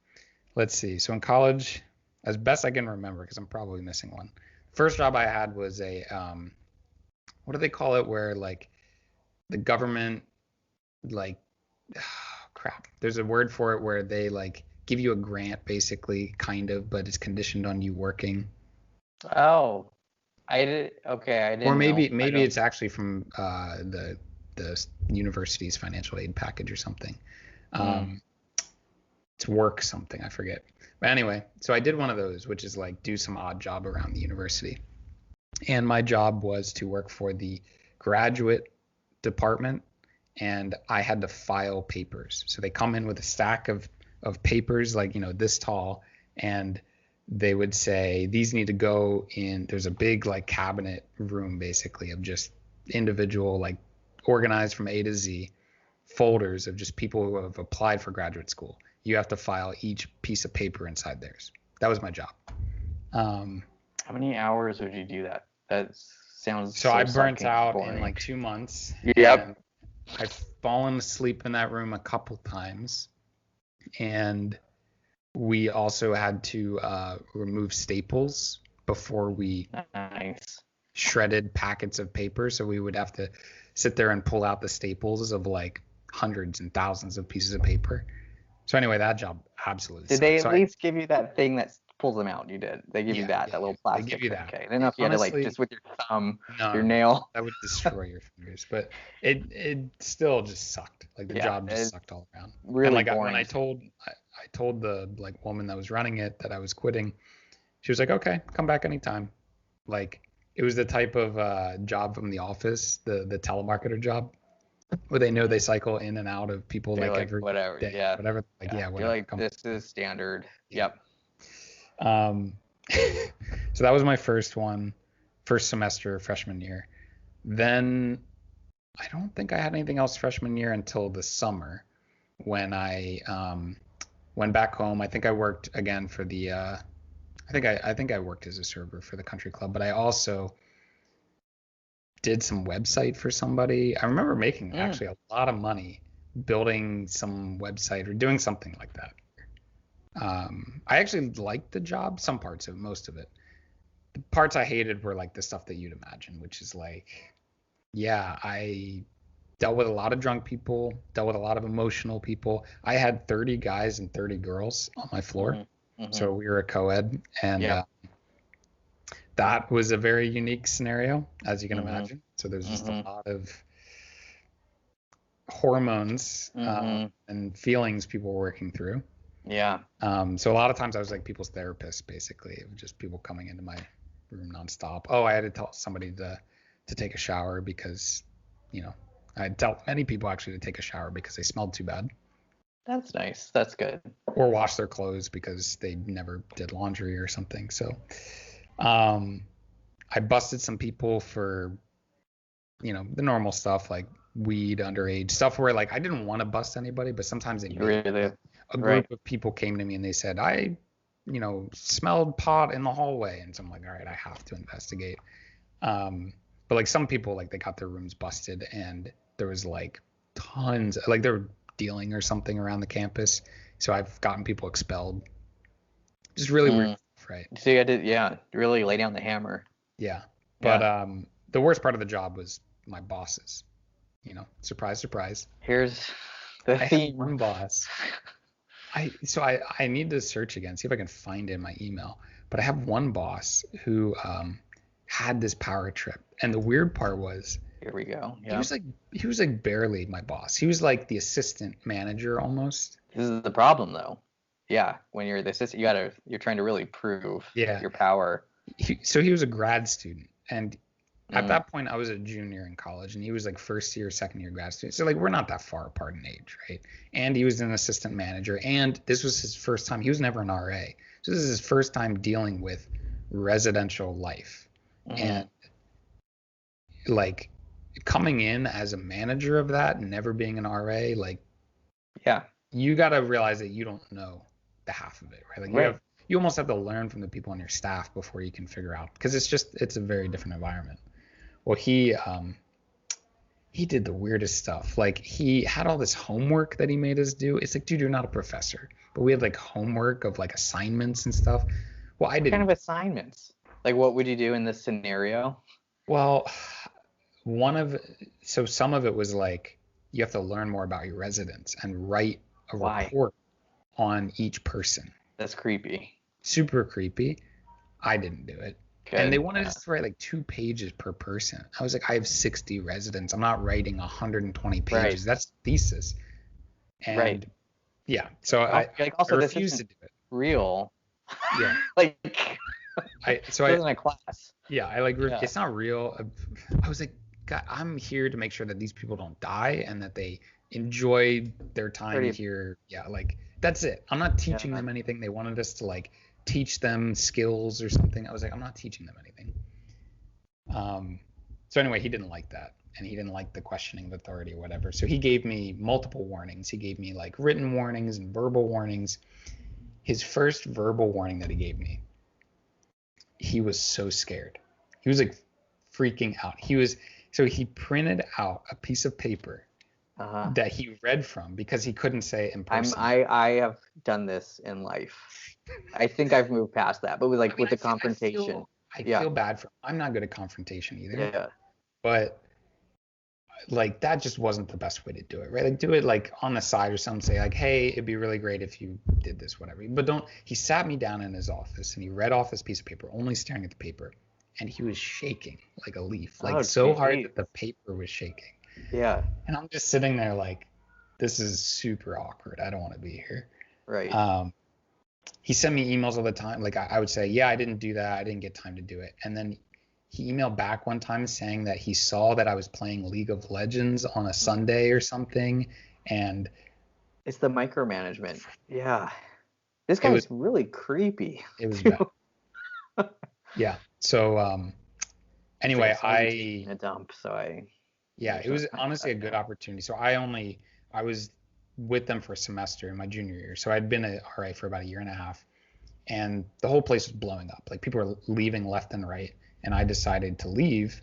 Let's see. So in college, as best I can remember, because I'm probably missing one. First job I had was a what do they call it? Where like the government like crap. There's a word for it where they like give you a grant basically, kind of, but it's conditioned on you working. Oh, I did. Okay, I Or didn't know. I maybe don't. it's actually from the university's financial aid package or something. Mm, Um, it's work something, I forget. But anyway, so I did one of those, which is like do some odd job around the university. And my job was to work for the graduate department, and I had to file papers. So they come in with a stack of papers like, this tall, and they would say these need to go in. There's a big like cabinet room basically of just individual like organized from A to Z folders of just people who have applied for graduate school. You have to file each piece of paper inside theirs. That was my job. Um, how many hours would you do that? That sounds so I so burnt sucking and out in boring. like 2 months, Yep. and I've fallen asleep in that room a couple times. And we also had to remove staples before we Nice. shredded packets of paper. So we would have to sit there and pull out the staples of like hundreds and thousands of pieces of paper. So anyway, that job absolutely Did they sucked. at least give you that thing that pulls them out? You did. They give you Yeah, that yeah, that yeah. little They give plastic you thing. that. Okay. I didn't know if you had to like Honestly, just with your thumb, no, your no, nail. that would destroy your fingers. But it still just sucked. Like the Yeah, job just it's sucked all around. And really like when boring. I told the like woman that was running it that I was quitting, she was like, "Okay, come back anytime." Like it was the type of job from the office, the telemarketer job, where they know they cycle in and out of people They're like like, every whatever. day, Yeah. whatever. Like, Yeah. yeah, You're whatever. like, Come. this is standard. Yeah. Yep. Um, so that was my first one, first semester freshman year. Then I don't think I had anything else freshman year until the summer when I went back home. I think I worked again for the I think I worked as a server for the country club, but I also did some website for somebody. I remember making Mm. actually a lot of money building some website or doing something like that. I actually liked the job, some parts of it, most of it. The parts I hated were like the stuff that you'd imagine, which is like, yeah, I dealt with a lot of drunk people, dealt with a lot of emotional people. I had 30 guys and 30 girls on my floor. Mhm. Mhm. So we were a co-ed, and Yep. that was a very unique scenario, as you can Mhm. imagine. So there's just a Mhm. lot of hormones Mhm. and feelings people were working through. Yeah. So a lot of times I was like people's therapist, basically. It was just people coming into my room nonstop. Oh, I had to tell somebody to take a shower because, you know, I had tell many people actually to take a shower because they smelled too bad, That's nice. That's good. or wash their clothes because they never did laundry or something. So, um, I busted some people for, the normal stuff like weed, underage stuff where like I didn't want to bust anybody, but sometimes they You made really a right. group of people came to me and they said, smelled pot in the hallway. And so I'm like, all right, I have to investigate. But like some people, like they got their rooms busted and there was like tons, like they were dealing or something around the campus. So I've gotten people expelled. Just really weird Mm. stuff, right? So you had to, yeah, really lay down the hammer. Yeah. But Yeah. the worst part of the job was my bosses. Surprise, surprise. Here's the I had theme. one boss. I need to search again, see if I can find it in my email. But I have one boss who had this power trip. And the weird part was Here we go. he Yeah. was like he was like barely my boss. He was like the assistant manager almost. This is the problem though. Yeah, when you're the assistant, you're trying to really prove Yeah. your power. So he was a grad student, and at Mm, that point I was a junior in college, and he was like first year, second year grad student. So like we're not that far apart in age, right? And he was an assistant manager, and this was his first time. He was never an RA, so this is his first time dealing with residential life, mm, and like coming in as a manager of that and never being an RA, like yeah. you got to realize that you don't know the half of it, right? Like Right. you almost have to learn from the people on your staff before you can figure out, because it's a very different environment. Well, he did the weirdest stuff. Like he had all this homework that he made us do. It's like, dude, you're not a professor, but we had like homework of like assignments and stuff. Well, I What kind didn't. of assignments? Like, what would you do in this scenario? Well, one of so some of it was like you have to learn more about your residents and write a Why? report on each person. That's creepy. Super creepy. I didn't do it. And they Good. wanted Yeah. us to write like 2 pages per person. I was like, I have 60 residents. I'm not writing 120 Right. pages. That's thesis. Right. And yeah, so Like I also, this refused to isn't do it. real. Yeah. Like, I so this I isn't a class. yeah, I like Yeah. it's not real. I was like, God, I'm here to make sure that these people don't die and that they enjoy their time Pretty. here. Yeah, like that's it. I'm not teaching Yeah. them anything. They wanted us to like teach them skills or something. I was like, I'm not teaching them anything. So anyway, he didn't like that, and he didn't like the questioning of authority or whatever. So he gave me multiple warnings. He gave me like written warnings and verbal warnings. His first verbal warning that he gave me, he was so scared. He was like freaking out. He printed out a piece of paper Uh-huh. that he read from because he couldn't say it in person. I have done this in life. I think I've moved past that, but with I mean, the confrontation. I Yeah. feel bad for. I'm not good at confrontation either, Yeah. but like that just wasn't the best way to do it, right? Like do it like on the side or something, say like, hey, it'd be really great if you did this, whatever. But don't. He sat me down in his office and he read off this piece of paper, only staring at the paper, and he was shaking like a leaf, like Oh, so hard geez. that the paper was shaking. Yeah. And I'm just sitting there like, this is super awkward. I don't want to be here. Right. He sent me emails all the time. Like I would say, yeah, I didn't do that. I didn't get time to do it. And then he emailed back one time saying that he saw that I was playing League of Legends on a Sunday or something. And It's the micromanagement. Yeah. This it guy's was really creepy. it was too. bad. Yeah. So anyway, Somebody's taking a dump, so I yeah, it usually was find honestly a that good out. opportunity. So I was with them for a semester in my junior year. So I'd been at RA for about a year and a half, and the whole place was blowing up. Like people were leaving left and right, and I decided to leave.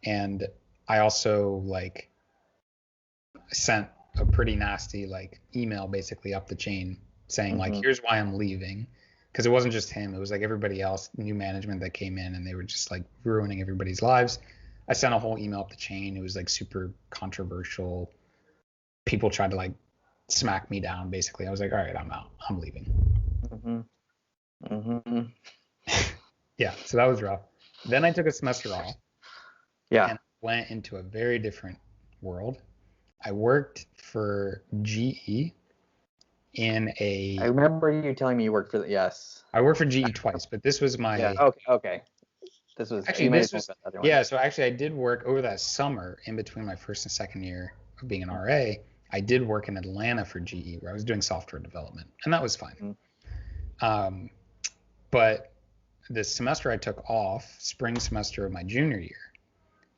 And I also like sent a pretty nasty like email basically up the chain saying like, Mm-hmm. here's why I'm leaving. Because it wasn't just him, it was like everybody else, new management that came in, and they were just like ruining everybody's lives. I sent a whole email up the chain. It was like super controversial. People tried to like smack me down basically. I was like, all right, I'm out. I'm leaving. Mm-hmm. Mm-hmm. Yeah, so that was rough. Then I took a semester off Yeah. and went into a very different world. I worked for GE in I a remember you telling me you worked for the yes. I worked for GE twice, but this was my Yeah. Okay. Okay. This was actually you made this it was about the other one. yeah, so actually I did work over that summer in between my first and second year of being an RA. I did work in Atlanta for GE where I was doing software development, and that was fine. Mm-hmm. But the semester I took off, spring semester of my junior year,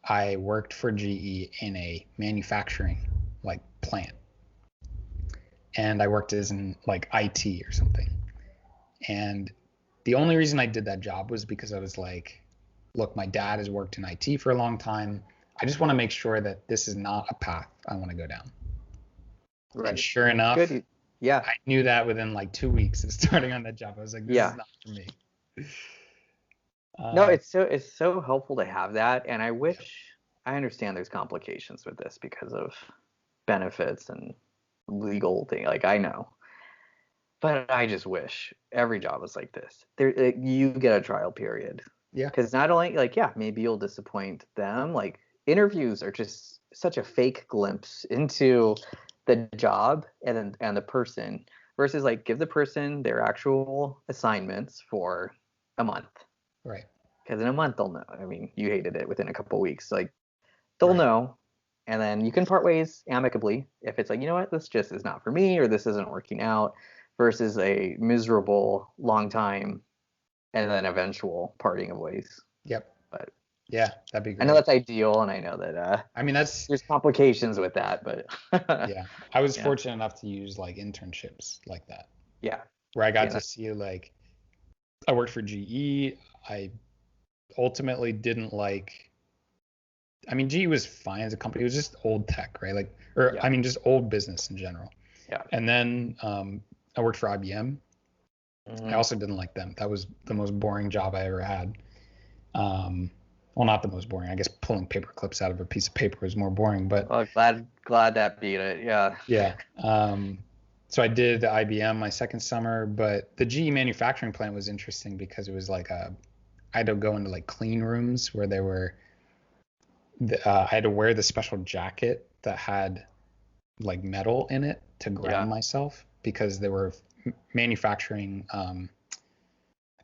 I worked for GE in a manufacturing like plant, and I worked as in like IT or something. And the only reason I did that job was because I was like, look, my dad has worked in IT for a long time. I just want to make sure that this is not a path I want to go down. Right. And sure enough, Good. Yeah. I knew that within like 2 weeks of starting on that job. I was like, this is not for me. No, it's so helpful to have that, and I wish I understand there's complications with this because of benefits and legal thing. Like I know, but I just wish every job was like this. There, you get a trial period. Yeah. Because not only like, yeah, maybe you'll disappoint them. Like interviews are just such a fake glimpse into the job and the person versus like give the person their actual assignments for a month. Right. Because in a month they'll know. I mean, you hated it within a couple weeks. Like they'll Right. know. And then you can part ways amicably if it's like, you know what, this just is not for me or this isn't working out versus a miserable long time and then eventual parting of ways. Yep. But Yeah, that'd be I know great. that's ideal, and I know that I mean, that's there's complications with that, but yeah. I was yeah, fortunate enough to use like internships like that, yeah, where I got seeing to that, see like I worked for GE. I ultimately didn't like. I mean, GE was fine as a company. It was just old tech, right? Like, or yeah, I mean, just old business in general. yeah, And then I worked for IBM. I hmm also didn't like them. That was the most boring job I ever had. Um, well, not the most boring. I guess pulling paper clips out of a piece of paper was more boring, but well, glad that beat it, yeah, yeah. So I did IBM my second summer, but the GE manufacturing plant was interesting because it was like I had to go into like clean rooms where there were, I had to wear the special jacket that had like metal in it to ground yeah, myself because they were manufacturing, I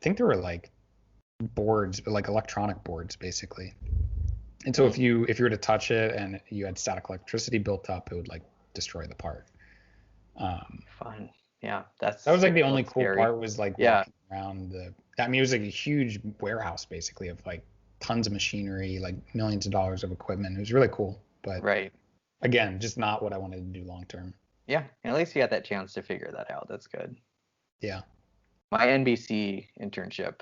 think there were like boards, but like electronic boards basically. And so mm, if you were to touch it and you had static electricity built up, it would like destroy the part. Um, fun, yeah, that was that's like the only really cool scary, part was like yeah, walking around the. I mean, it was like a huge warehouse basically of like tons of machinery, like millions of dollars of equipment. It was really cool, but right, again, just not what I wanted to do long term. yeah, at least you got that chance to figure that out. That's good. Yeah. My NBC internship,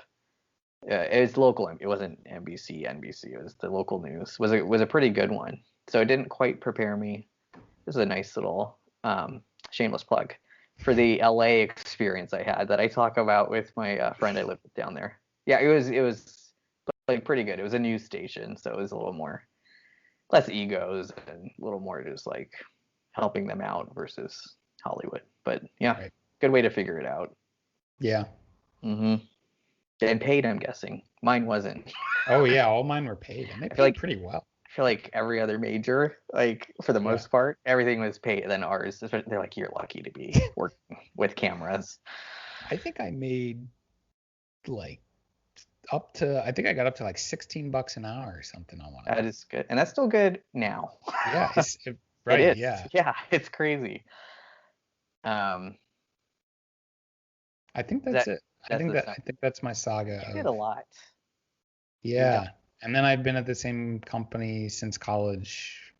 it was local. It wasn't NBC. It was the local news. Was a pretty good one. So it didn't quite prepare me. This is a nice little shameless plug for the LA experience I had that I talk about with my friend I lived with down there. Yeah, it was like pretty good. It was a news station, so it was a little more less egos and a little more just like helping them out versus Hollywood. But yeah, Right. good way to figure it out. Yeah. Mm-hmm. And paid, I'm guessing. Mine wasn't. Oh yeah, all mine were paid and they I feel paid like pretty well. I feel like every other major, like for the Yeah. most part, everything was paid. Then ours, they're like, you're lucky to be working with cameras. I think I made like up to I think I got up to like $16 an hour or something on one of That them. is good, and that's still good now. Yeah, It right, is, yeah. yeah, it's crazy. Um, I think that's that it. that's the I think that's my saga you did a of lot. You've done. yeah. And then I've been at the same company since college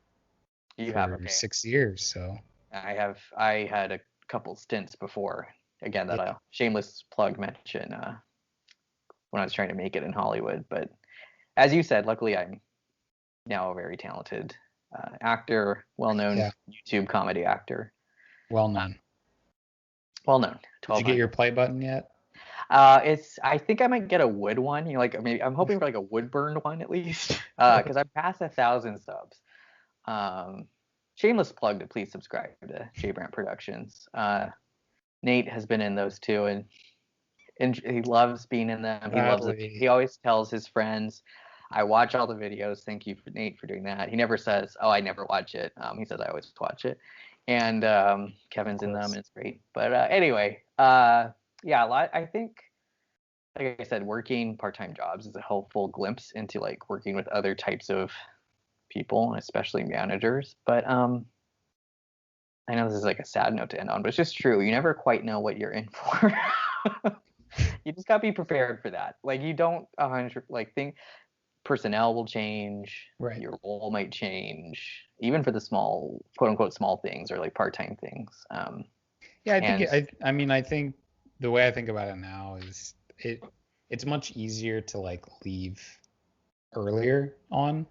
You have for okay. 6 years, so I had a couple stints before. Again, that yeah. a shameless plug mention when I was trying to make it in Hollywood. But as you said, luckily I'm now a very talented actor, well-known Yeah, YouTube comedy actor, well known. well-known, Did you get your 1200. play button yet? It's I think I might get a wood one. You know, like maybe I'm hoping for like a wood burned one at least, because I'm past 1,000 subs. Um, Shameless plug to please subscribe to J Brand Productions. Nate has been in those too, and he loves being in them. He loves it. He Sadly, always tells his friends, "I watch all the videos. Thank you, for Nate, for doing that." He never says, "Oh, I never watch it." He says, "I always watch it," and of Kevin's in them, course. and it's great. But anyway, yeah, a lot. I think, like I said, working part-time jobs is a helpful glimpse into like working with other types of people, especially managers. But I know this is like a sad note to end on, but it's just true. You never quite know what you're in for. You just gotta be prepared for that. Like you don't 100 like think personnel will change, Right. your role might change, even for the small quote unquote small things or like part-time things. Yeah, I think And I mean I think the way I think about it now is it's much easier to like leave earlier on,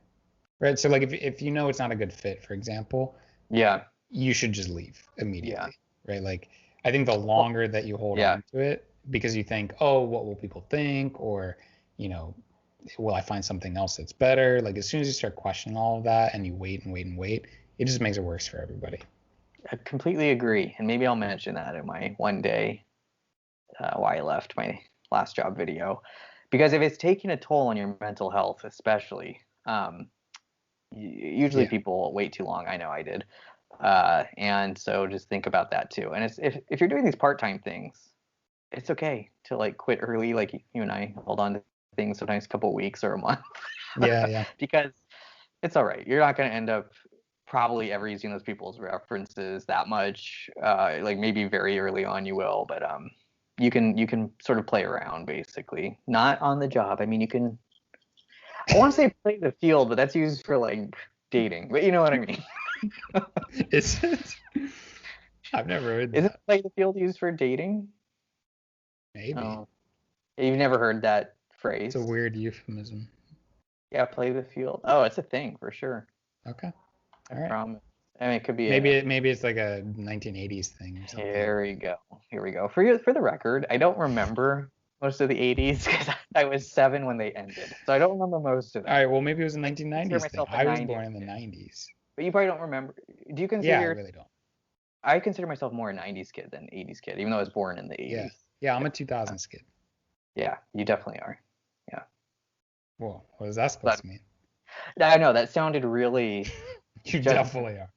right? So like if you know it's not a good fit, for example, yeah, you should just leave yeah, immediately, right? Like I think the well, longer that you hold yeah, on to it because you think, "Oh, what will people think?" or, you know, will I find something else that's better? Like as soon as you start questioning all of that and you wait and wait and wait, it just makes it worse for everybody. I completely agree. And maybe I'll mention that in my one day why I left my last job video. Because if it's taking a toll on your mental health, especially, usually Yeah. people wait too long. I know I did. And so just think about that too. And it's, if you're doing these part-time things, it's okay to like quit early, like you and I hold on to things sometimes a couple of weeks or a month, Yeah, yeah. because it's all right. You're not going to end up probably ever using those people's references that much. Like maybe very early on you will, but you can sort of play around basically. Not on the job. I mean, you can. I want to say play the field, but that's used for like dating. But you know what I mean. Is it? I've never heard Isn't that. play the field used for dating? Maybe. Oh, you've never heard that It's a phrase? weird euphemism. Yeah, play the field. Oh, it's a thing for sure. Okay. I All right. promise. I mean, it could be Maybe a. maybe it's like a 1980s thing or something. Here we go. Here we go. For the record, I don't remember most of the 80s because I was 7 when they ended, so I don't remember most of All them. right, well maybe it was a I consider 1990s thing. myself a I was 90s born in the kid, 90s. but you probably don't remember. Do you Yeah, I consider? really don't. I consider myself more a 90s kid than 80s kid, even though I was born in the Yeah. 80s. Yeah, I'm a 2000s kid. Yeah, you definitely are. Yeah, Whoa, what is that supposed but to mean? I know that sounded really You judgmental. definitely are.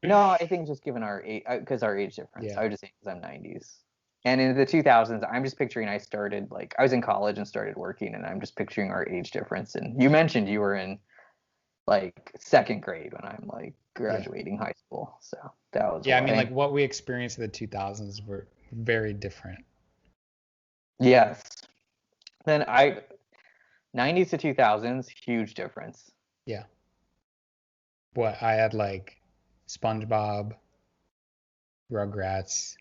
No, I think just given our age, because our age difference, Yeah. I would just say because I'm 90s. And in the 2000s, I'm just picturing I started like I was in college and started working, and I'm just picturing our age difference. And you mentioned you were in like second grade when I'm like Yeah. graduating high school, so that was Yeah, I mean like why. what we experienced in the 2000s were very different. Yes. Then I 90s to 2000s, huge difference. Yeah. What I had like SpongeBob, Rugrats.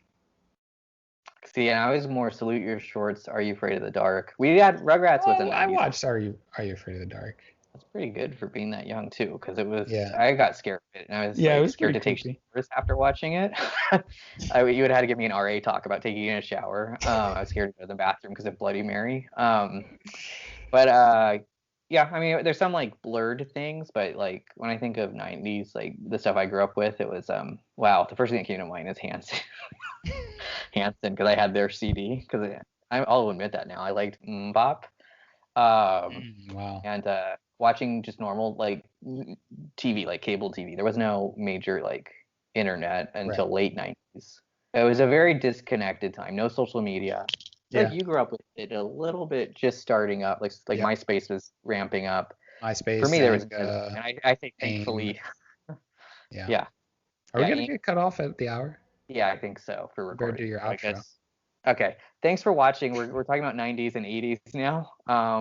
See, and I was more Salute Your Shorts, Are You Afraid of the Dark? We had Rugrats was a Oh, I 90s. watched Are You Afraid of the Dark? That's pretty good for being that young too, because it was Yeah. I got scared of it, and I was Yeah, it like was scared pretty to take creepy. showers after watching it. You would have had to give me an RA talk about taking a shower. I was scared to go to the bathroom because of Bloody Mary. But yeah, I mean, there's some like blurred things, but like when I think of 90s, like the stuff I grew up with, it was wow. The first thing that came to mind is Hanson, Hanson, because I had their CD. Because I'll admit that now, I liked Bop. Um, Wow. and watching just normal like TV, like cable TV. There was no major like internet Right. until late 90s. It was a very disconnected time. No social media. I feel Yeah. like you grew up with it a little bit, just starting up. Like Yep. MySpace was ramping up. For MySpace, me, there was none of that, Zanga, and I think AIM. thankfully, Yeah. yeah, Are we yeah, gonna get cut off at the hour? yeah, I think so for You better do recording. your So I outro. guess. Okay. Thanks for watching. We're talking about 90s and 80s now.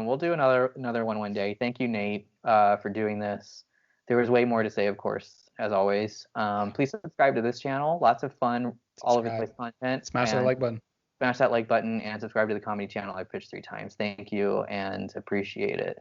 We'll do another one day. Thank you, Nate, for doing this. There was way more to say, of course, as always. Please subscribe to this channel. Lots of fun, all over the Subscribe. place content, Smash that and like button. smash that like button and subscribe to the comedy channel I pitched 3 times. Thank you and appreciate it.